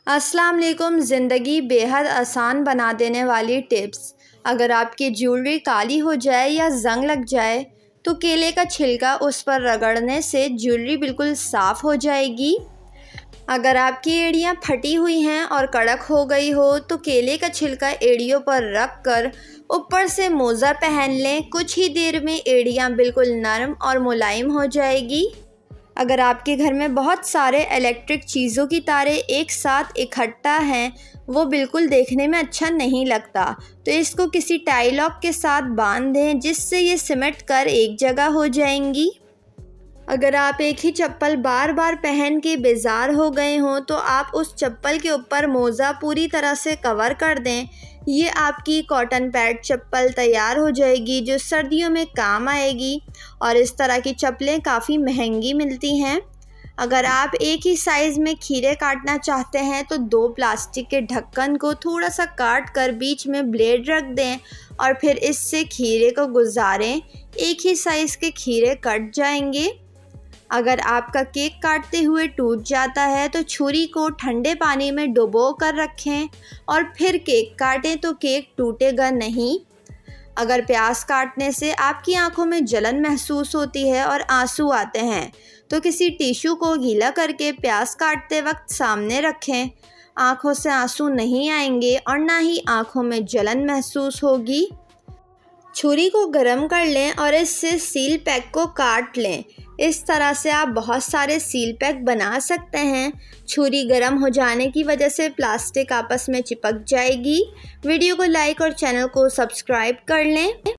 अस्सलाम वालेकुम। ज़िंदगी बेहद आसान बना देने वाली टिप्स। अगर आपकी ज्वेलरी काली हो जाए या ज़ंग लग जाए तो केले का छिलका उस पर रगड़ने से ज्वेलरी बिल्कुल साफ़ हो जाएगी। अगर आपकी एड़ियाँ फटी हुई हैं और कड़क हो गई हो तो केले का छिलका एड़ियों पर रख कर ऊपर से मोज़ा पहन लें। कुछ ही देर में एड़ियाँ बिल्कुल नरम और मुलायम हो जाएगी। अगर आपके घर में बहुत सारे इलेक्ट्रिक चीज़ों की तारें एक साथ इकट्ठा हैं, वो बिल्कुल देखने में अच्छा नहीं लगता, तो इसको किसी टाई लॉक के साथ बांध दें जिससे ये सिमट कर एक जगह हो जाएंगी। अगर आप एक ही चप्पल बार बार पहन के बेजार हो गए हों तो आप उस चप्पल के ऊपर मोज़ा पूरी तरह से कवर कर दें। ये आपकी कॉटन पैड चप्पल तैयार हो जाएगी जो सर्दियों में काम आएगी और इस तरह की चप्पलें काफ़ी महंगी मिलती हैं। अगर आप एक ही साइज़ में खीरे काटना चाहते हैं तो 2 प्लास्टिक के ढक्कन को थोड़ा सा काट कर बीच में ब्लेड रख दें और फिर इससे खीरे को गुजारें। एक ही साइज़ के खीरे कट जाएंगे। अगर आपका केक काटते हुए टूट जाता है तो छुरी को ठंडे पानी में डुबो कर रखें और फिर केक काटें तो केक टूटेगा नहीं। अगर प्याज काटने से आपकी आंखों में जलन महसूस होती है और आंसू आते हैं तो किसी टिश्यू को गीला करके प्याज काटते वक्त सामने रखें। आंखों से आंसू नहीं आएंगे और ना ही आंखों में जलन महसूस होगी। छुरी को गरम कर लें और इससे सील पैक को काट लें। इस तरह से आप बहुत सारे सील पैक बना सकते हैं। छुरी गरम हो जाने की वजह से प्लास्टिक आपस में चिपक जाएगी। वीडियो को लाइक और चैनल को सब्सक्राइब कर लें।